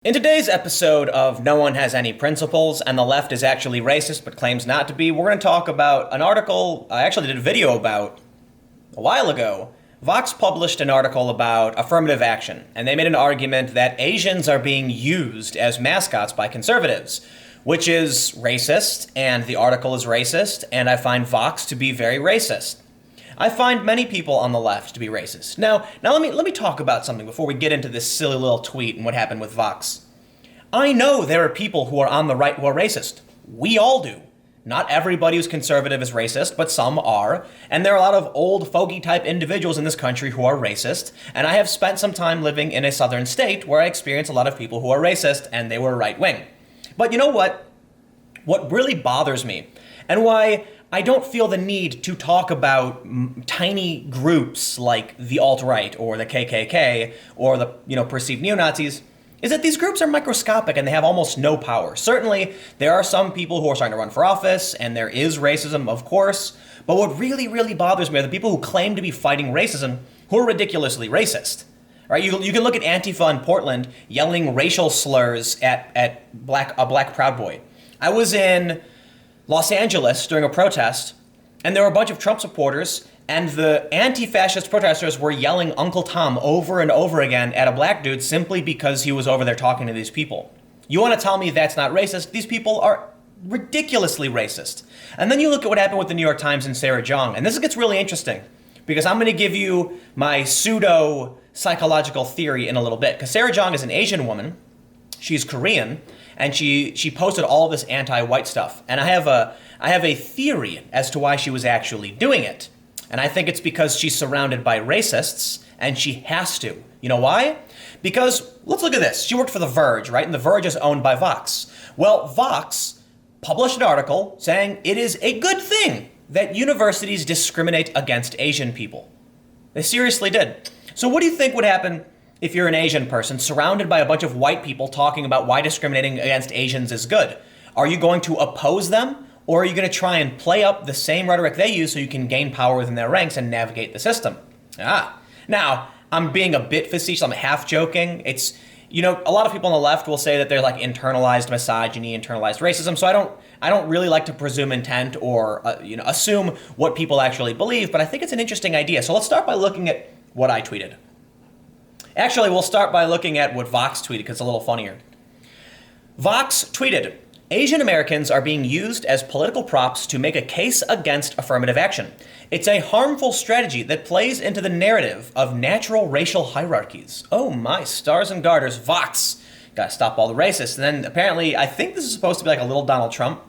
In today's episode of No One Has Any Principles and the Left is Actually Racist but Claims Not to Be, we're going to talk about an article I actually did a video about a while ago. Vox published an article about affirmative action, and they made an argument that Asians are being used as mascots by conservatives, which is racist, and the article is racist, and I find Vox to be very racist. I find many people on the left to be racist. Now let me talk about something before we get into this silly little tweet and what happened with Vox. I know there are people who are on the right who are racist. We all do. Not everybody who's conservative is racist, but some are. And there are a lot of old fogey type individuals in this country who are racist. And I have spent some time living in a southern state where I experienced a lot of people who are racist and they were right wing. But you know what? What really bothers me and why I don't feel the need to talk about tiny groups like the alt-right or the KKK or the perceived neo-Nazis is that these groups are microscopic and they have almost no power. Certainly, there are some people who are starting to run for office and there is racism, of course. But what really, really bothers me are the people who claim to be fighting racism who are ridiculously racist. Right? You can look at Antifa in Portland yelling racial slurs at a black Proud Boy. I was in Los Angeles during a protest, and there were a bunch of Trump supporters, and the anti-fascist protesters were yelling Uncle Tom over and over again at a black dude simply because he was over there talking to these people. You want to tell me that's not racist? These people are ridiculously racist. And then you look at what happened with the New York Times and Sarah Jeong, and this gets really interesting, because I'm going to give you my pseudo-psychological theory in a little bit, because Sarah Jeong is an Asian woman, she's Korean, and she posted all this anti-white stuff. And I have a theory as to why she was actually doing it. And I think it's because she's surrounded by racists, and she has to. You know why? Because, let's look at this. She worked for The Verge, right? And The Verge is owned by Vox. Well, Vox published an article saying it is a good thing that universities discriminate against Asian people. They seriously did. So what do you think would happen if you're an Asian person surrounded by a bunch of white people talking about why discriminating against Asians is good? Are you going to oppose them, or are you going to try and play up the same rhetoric they use so you can gain power within their ranks and navigate the system? Now, I'm being a bit facetious, I'm half joking. It's, a lot of people on the left will say that they're like internalized misogyny, internalized racism, so I don't really like to presume intent or, assume what people actually believe, but I think it's an interesting idea. So let's start by looking at what I tweeted. Actually, we'll start by looking at what Vox tweeted, because it's a little funnier. Vox tweeted, Asian Americans are being used as political props to make a case against affirmative action. It's a harmful strategy that plays into the narrative of natural racial hierarchies. Oh my stars and garters, Vox. Gotta stop all the racists. And then apparently, I think this is supposed to be like a little Donald Trump.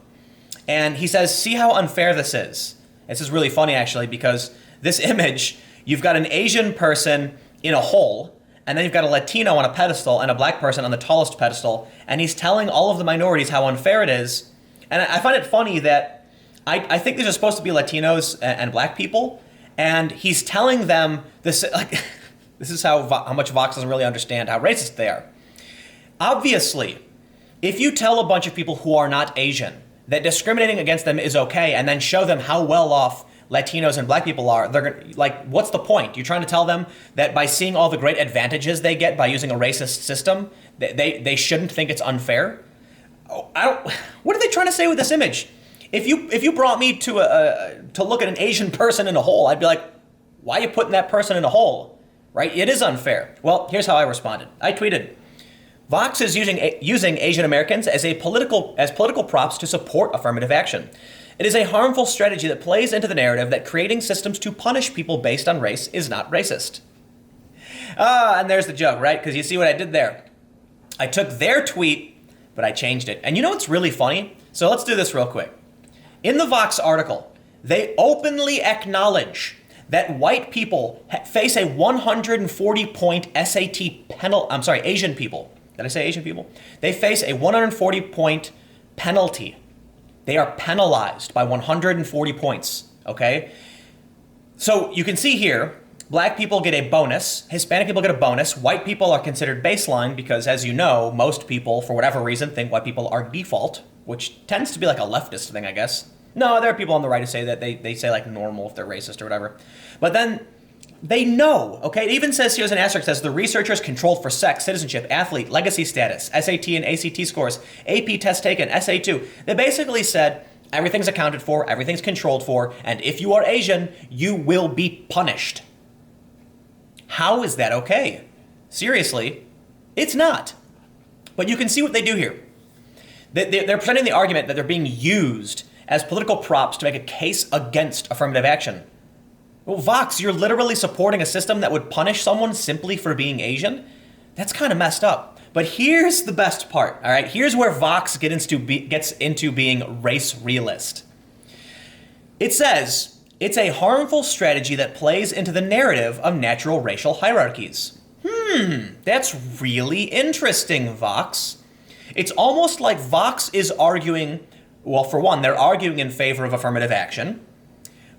And he says, see how unfair this is. This is really funny, actually, because this image, you've got an Asian person in a hole, and then you've got a Latino on a pedestal and a black person on the tallest pedestal, and he's telling all of the minorities how unfair it is. And I find it funny that I think these are supposed to be Latinos and black people, and he's telling them this, like, this is how much Vox doesn't really understand how racist they are. Obviously, if you tell a bunch of people who are not Asian that discriminating against them is okay, and then show them how well off Latinos and black people are, they're gonna, like, what's the point? You're trying to tell them that by seeing all the great advantages they get by using a racist system, they shouldn't think it's unfair? What are they trying to say with this image? If you brought me to look at an Asian person in a hole, I'd be like, why are you putting that person in a hole? Right? It is unfair. Well, here's how I responded. I tweeted, Vox is using Asian Americans as political props to support affirmative action. It is a harmful strategy that plays into the narrative that creating systems to punish people based on race is not racist. And there's the joke, right? Because you see what I did there. I took their tweet, but I changed it. And you know what's really funny? So let's do this real quick. In the Vox article, they openly acknowledge that white people face a 140-point SAT penalty. I'm sorry, Asian people. Did I say Asian people? They face a 140-point penalty. They are penalized by 140 points, okay? So you can see here, black people get a bonus, Hispanic people get a bonus, white people are considered baseline because, as you know, most people, for whatever reason, think white people are default, which tends to be like a leftist thing, I guess. No, there are people on the right who say that they say like normal if they're racist or whatever. But then They know, okay? It even says, here's an asterisk, says the researchers controlled for sex, citizenship, athlete, legacy status, SAT and ACT scores, AP test taken, SA2. They basically said everything's accounted for, everything's controlled for, and if you are Asian, you will be punished. How is that okay? Seriously, it's not. But you can see what they do here. They're presenting the argument that they're being used as political props to make a case against affirmative action. Well, Vox, you're literally supporting a system that would punish someone simply for being Asian? That's kind of messed up. But here's the best part, all right? Here's where Vox gets into being race realist. It says, it's a harmful strategy that plays into the narrative of natural racial hierarchies. That's really interesting, Vox. It's almost like Vox is arguing, well, for one, they're arguing in favor of affirmative action,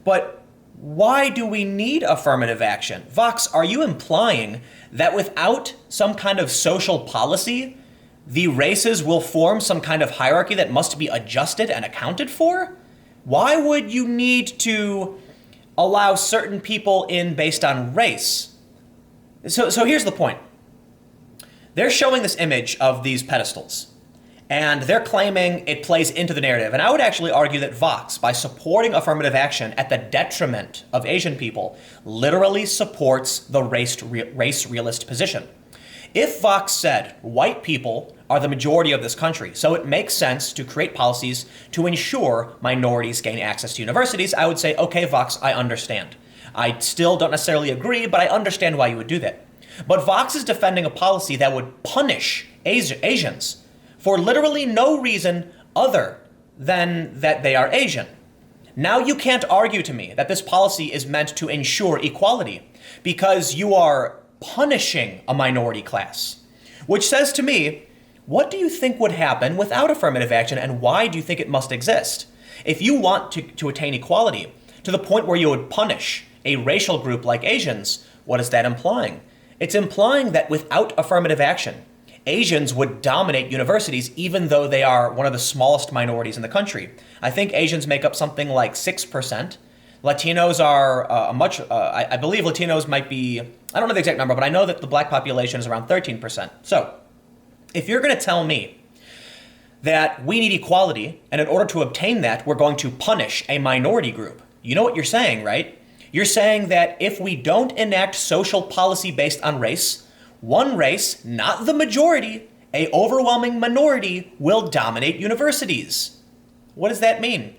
but why do we need affirmative action? Vox, are you implying that without some kind of social policy, the races will form some kind of hierarchy that must be adjusted and accounted for? Why would you need to allow certain people in based on race? So here's the point. They're showing this image of these pedestals, and they're claiming it plays into the narrative. And I would actually argue that Vox, by supporting affirmative action at the detriment of Asian people, literally supports the race realist position. If Vox said white people are the majority of this country, so it makes sense to create policies to ensure minorities gain access to universities, I would say, okay, Vox, I understand. I still don't necessarily agree, but I understand why you would do that. But Vox is defending a policy that would punish Asians for literally no reason other than that they are Asian. Now you can't argue to me that this policy is meant to ensure equality because you are punishing a minority class, which says to me, what do you think would happen without affirmative action, and why do you think it must exist? If you want to attain equality to the point where you would punish a racial group like Asians, what is that implying? It's implying that without affirmative action, Asians would dominate universities even though they are one of the smallest minorities in the country. I think Asians make up something like 6%. Latinos are I believe Latinos might be, I don't know the exact number, but I know that the black population is around 13%. So if you're going to tell me that we need equality, and in order to obtain that, we're going to punish a minority group, you know what you're saying, right? You're saying that if we don't enact social policy based on race, one race, not the majority, an overwhelming minority, will dominate universities. What does that mean?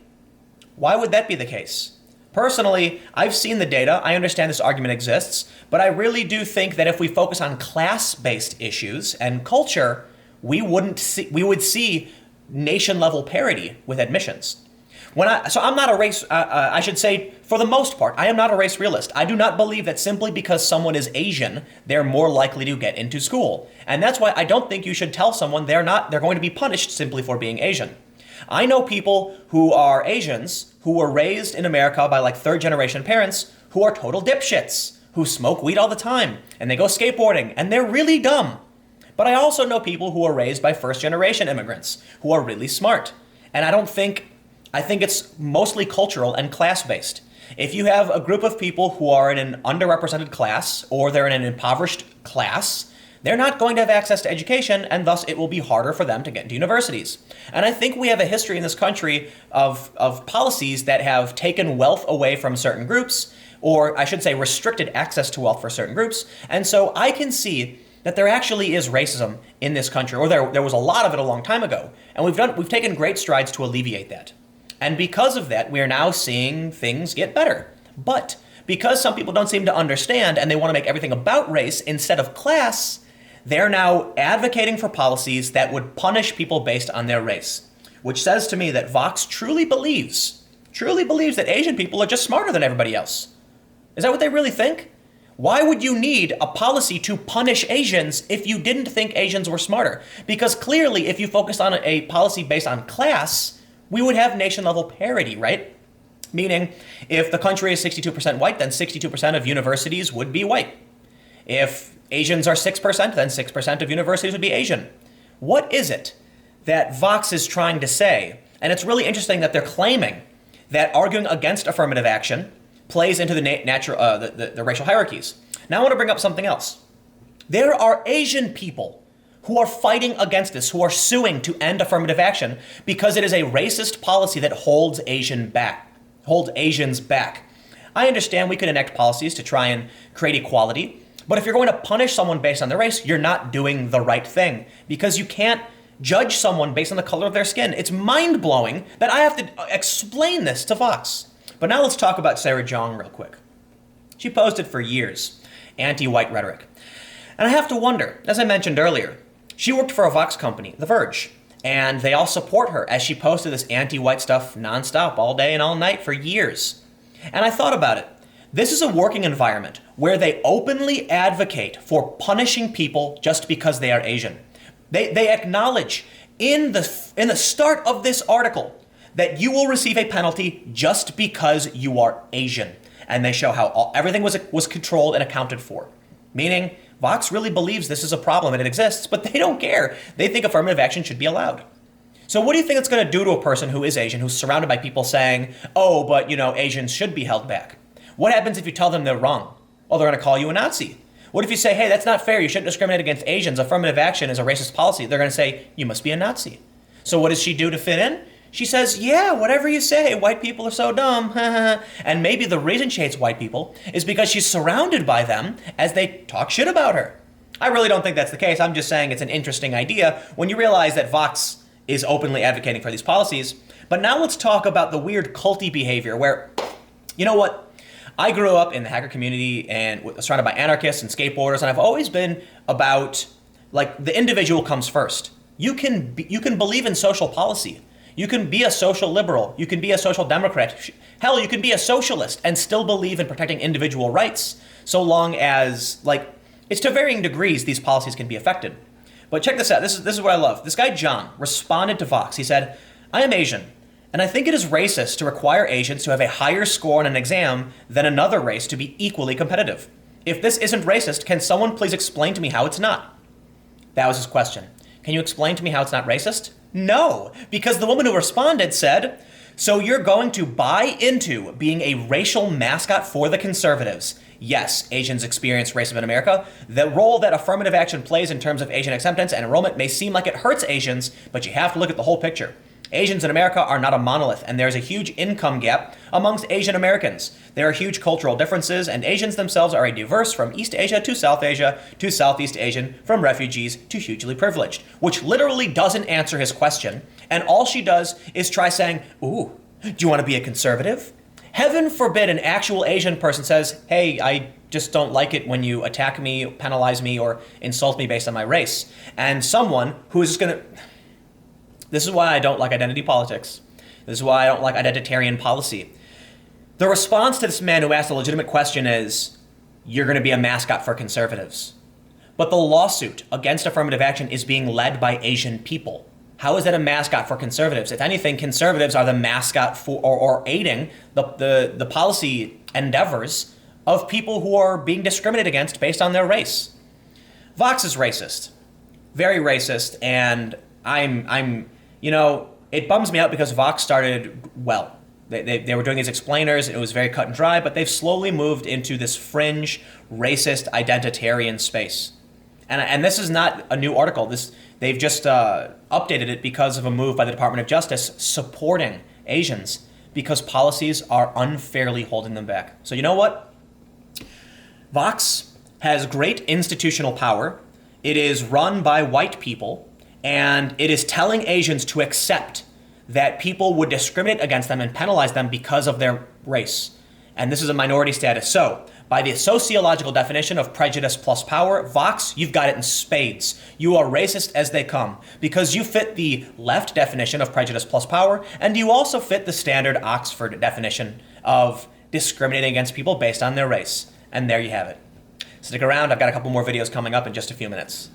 Why would that be the case? Personally, I've seen the data. I understand this argument exists, but I really do think that if we focus on class-based issues and culture, we would see nation-level parity with admissions. So I'm not a race, I should say, for the most part, I am not a race realist. I do not believe that simply because someone is Asian, they're more likely to get into school. And that's why I don't think you should tell someone they're going to be punished simply for being Asian. I know people who are Asians who were raised in America by like third-generation parents who are total dipshits, who smoke weed all the time, and they go skateboarding, and they're really dumb. But I also know people who are raised by first-generation immigrants who are really smart. And I think it's mostly cultural and class-based. If you have a group of people who are in an underrepresented class or they're in an impoverished class, they're not going to have access to education, and thus it will be harder for them to get into universities. And I think we have a history in this country of policies that have taken wealth away from certain groups, or I should say restricted access to wealth for certain groups. And so I can see that there actually is racism in this country, or there was a lot of it a long time ago, and we've taken great strides to alleviate that. And because of that, we are now seeing things get better. But because some people don't seem to understand and they want to make everything about race instead of class, they're now advocating for policies that would punish people based on their race, which says to me that Vox truly believes that Asian people are just smarter than everybody else. Is that what they really think? Why would you need a policy to punish Asians if you didn't think Asians were smarter? Because clearly, if you focused on a policy based on class, we would have nation-level parity, right? Meaning, if the country is 62% white, then 62% of universities would be white. If Asians are 6%, then 6% of universities would be Asian. What is it that Vox is trying to say? And it's really interesting that they're claiming that arguing against affirmative action plays into the racial hierarchies. Now I want to bring up something else. There are Asian people who are fighting against this, who are suing to end affirmative action because it is a racist policy that holds Asians back. I understand we could enact policies to try and create equality, but if you're going to punish someone based on their race, you're not doing the right thing, because you can't judge someone based on the color of their skin. It's mind-blowing that I have to explain this to Vox. But now let's talk about Sarah Jeong real quick. She posted for years anti-white rhetoric. And I have to wonder, as I mentioned earlier, she worked for a Vox company, The Verge, and they all support her as she posted this anti-white stuff nonstop all day and all night for years. And I thought about it. This is a working environment where they openly advocate for punishing people just because they are Asian. They acknowledge in the start of this article that you will receive a penalty just because you are Asian. And they show how everything was controlled and accounted for. Meaning, Vox really believes this is a problem and it exists, but they don't care. They think affirmative action should be allowed. So what do you think it's going to do to a person who is Asian, who's surrounded by people saying, oh, but Asians should be held back? What happens if you tell them they're wrong? Oh, they're going to call you a Nazi. What if you say, hey, that's not fair, you shouldn't discriminate against Asians, affirmative action is a racist policy? They're going to say, you must be a Nazi. So what does she do to fit in? She says, yeah, whatever you say, white people are so dumb. And maybe the reason she hates white people is because she's surrounded by them as they talk shit about her. I really don't think that's the case. I'm just saying it's an interesting idea when you realize that Vox is openly advocating for these policies. But now let's talk about the weird culty behavior where, you know what? I grew up in the hacker community and surrounded by anarchists and skateboarders, and I've always been about, like, the individual comes first. You can believe in social policy. You can be a social liberal. You can be a social democrat. Hell, you can be a socialist and still believe in protecting individual rights, so long as, like, it's to varying degrees these policies can be affected. But check this out. This is what I love. This guy, John, responded to Vox. He said, I am Asian, and I think it is racist to require Asians to have a higher score on an exam than another race to be equally competitive. If this isn't racist, can someone please explain to me how it's not? That was his question. Can you explain to me how it's not racist? No, because the woman who responded said, so you're going to buy into being a racial mascot for the conservatives. Yes, Asians experience racism in America. The role that affirmative action plays in terms of Asian acceptance and enrollment may seem like it hurts Asians, but you have to look at the whole picture. Asians in America are not a monolith, and there's a huge income gap amongst Asian Americans. There are huge cultural differences, and Asians themselves are diverse from East Asia to Southeast Asian, from refugees to hugely privileged, which literally doesn't answer his question, and all she does is try saying, ooh, do you want to be a conservative? Heaven forbid an actual Asian person says, hey, I just don't like it when you attack me, penalize me, or insult me based on my race. And someone who is just going to... This is why I don't like identity politics. This is why I don't like identitarian policy. The response to this man who asked a legitimate question is, you're going to be a mascot for conservatives. But the lawsuit against affirmative action is being led by Asian people. How is that a mascot for conservatives? If anything, conservatives are the mascot for or aiding the policy endeavors of people who are being discriminated against based on their race. Vox is racist. Very racist, and it bums me out because Vox started well. They were doing these explainers, it was very cut and dry, but they've slowly moved into this fringe, racist, identitarian space. And this is not a new article. They've just updated it because of a move by the Department of Justice supporting Asians because policies are unfairly holding them back. So you know what? Vox has great institutional power. It is run by white people. And it is telling Asians to accept that people would discriminate against them and penalize them because of their race. And this is a minority status. So, by the sociological definition of prejudice plus power, Vox, you've got it in spades. You are racist as they come because you fit the left definition of prejudice plus power, and you also fit the standard Oxford definition of discriminating against people based on their race. And there you have it. Stick around, I've got a couple more videos coming up in just a few minutes.